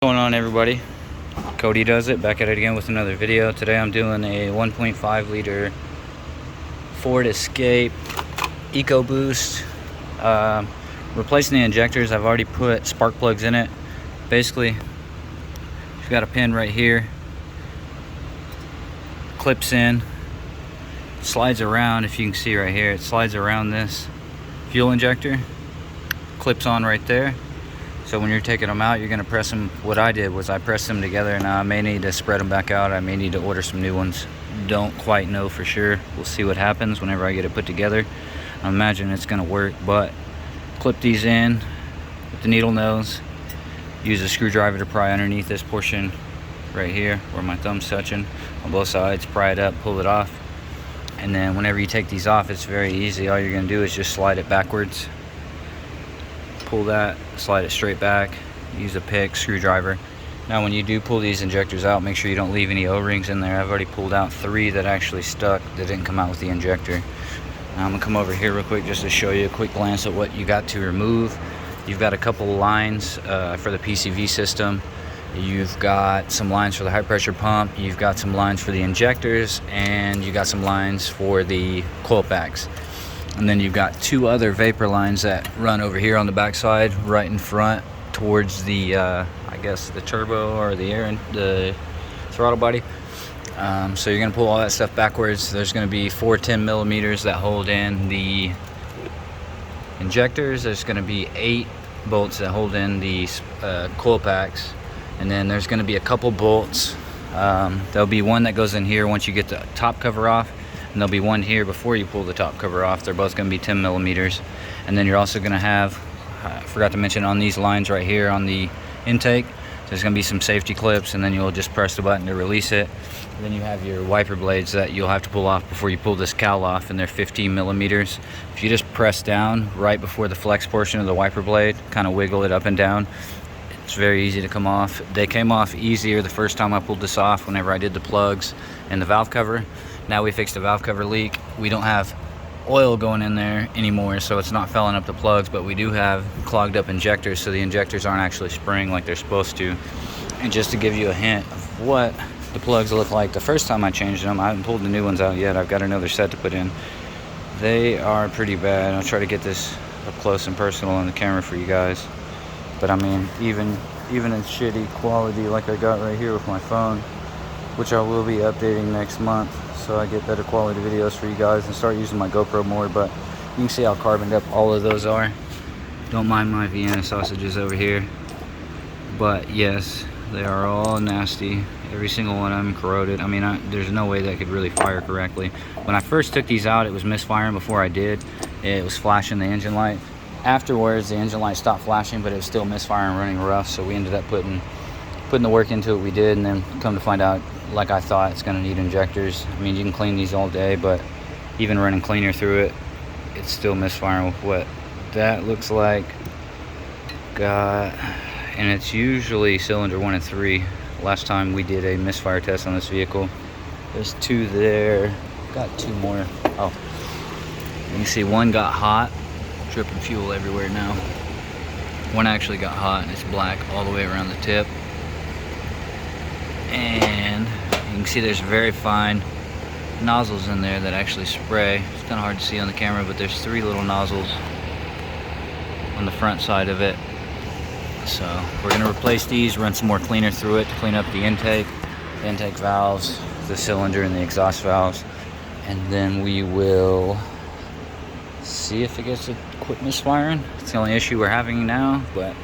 What's going on, everybody? Cody does it, back at it again with another video. Today I'm doing a 1.5 liter Ford Escape EcoBoost, replacing the injectors. I've already put spark plugs in it. Basically, you've got a pin right here, clips in, slides around. If you can see right here, it slides around this fuel injector, clips on right there. So when you're taking them out, you're going to press them. What I did was I pressed them together. Now I may need to spread them back out. I may need to order some new ones. Don't quite know for sure. We'll see what happens whenever I get it put together. I imagine it's going to work, but clip these in with the needle nose. Use a screwdriver to pry underneath this portion right here where my thumb's touching on both sides. Pry it up, pull it off. And then whenever you take these off, it's very easy. All you're going to do is just slide it backwards. Pull that, slide it straight back, use a pick, screwdriver. Now when you do pull these injectors out, make sure you don't leave any O-rings in there. I've already pulled out 3 that actually stuck that didn't come out with the injector. Now I'm gonna come over here real quick just to show you a quick glance at what you got to remove. You've got a couple lines for the PCV system. You've got some lines for the high pressure pump. You've got some lines for the injectors, and you got some lines for the coil packs. And then you've got 2 other vapor lines that run over here on the backside, right in front towards the, I guess the turbo or the air and the throttle body. So you're gonna pull all that stuff backwards. There's gonna be 4 10 millimeters that hold in the injectors. There's gonna be 8 bolts that hold in the coil packs. And then there's gonna be a couple bolts. There'll be one that goes in here once you get the top cover off. And there'll be one here before you pull the top cover off. They're both going to be 10 millimeters. And then you're also going to have, I forgot to mention, on these lines right here on the intake, there's going to be some safety clips, and then you'll just press the button to release it. And then you have your wiper blades that you'll have to pull off before you pull this cowl off, and they're 15 millimeters. If you just press down right before the flex portion of the wiper blade, kind of wiggle it up and down, it's very easy to come off. They came off easier the first time I pulled this off whenever I did the plugs and the valve cover. Now we fixed the valve cover leak. We don't have oil going in there anymore, so it's not filling up the plugs, but we do have clogged up injectors, so the injectors aren't actually spraying like they're supposed to. And just to give you a hint of what the plugs look like the first time I changed them, I haven't pulled the new ones out yet. I've got another set to put in. They are pretty bad. I'll try to get this up close and personal on the camera for you guys. But I mean, even in shitty quality like I got right here with my phone, which I will be updating next month, so I get better quality videos for you guys and start using my GoPro more. But you can see how carboned up all of those are. Don't mind my Vienna sausages over here, but yes, they are all nasty. Every single one of them corroded. I mean, there's no way that could really fire correctly. When I first took these out, it was misfiring. Before I did, it was flashing the engine light. Afterwards, the engine light stopped flashing, but it was still misfiring, running rough, so we ended up putting the work into it we did, and then come to find out, like I thought, it's going to need injectors. I mean, you can clean these all day, but even running cleaner through it, it's still misfiring with what that looks like. And it's usually cylinder 1 and 3. Last time we did a misfire test on this vehicle, there's 2 there. Got 2 more. Oh, you can see one got hot, dripping fuel everywhere now. One actually got hot, and it's black all the way around the tip. And you can see there's very fine nozzles in there that actually spray. It's kind of hard to see on the camera, but there's 3 little nozzles on the front side of it. So we're going to replace these, run some more cleaner through it to clean up the intake valves, the cylinder, and the exhaust valves. And then we will see if it gets to quit misfiring. It's the only issue we're having now, but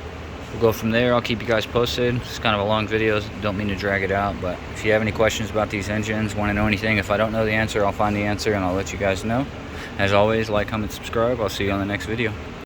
we'll go from there. I'll keep you guys posted. It's kind of a long video, so don't mean to drag it out, but if you have any questions about these engines, want to know anything, if I don't know the answer, I'll find the answer and I'll let you guys know. As always, like, comment, subscribe. I'll see you on the next video.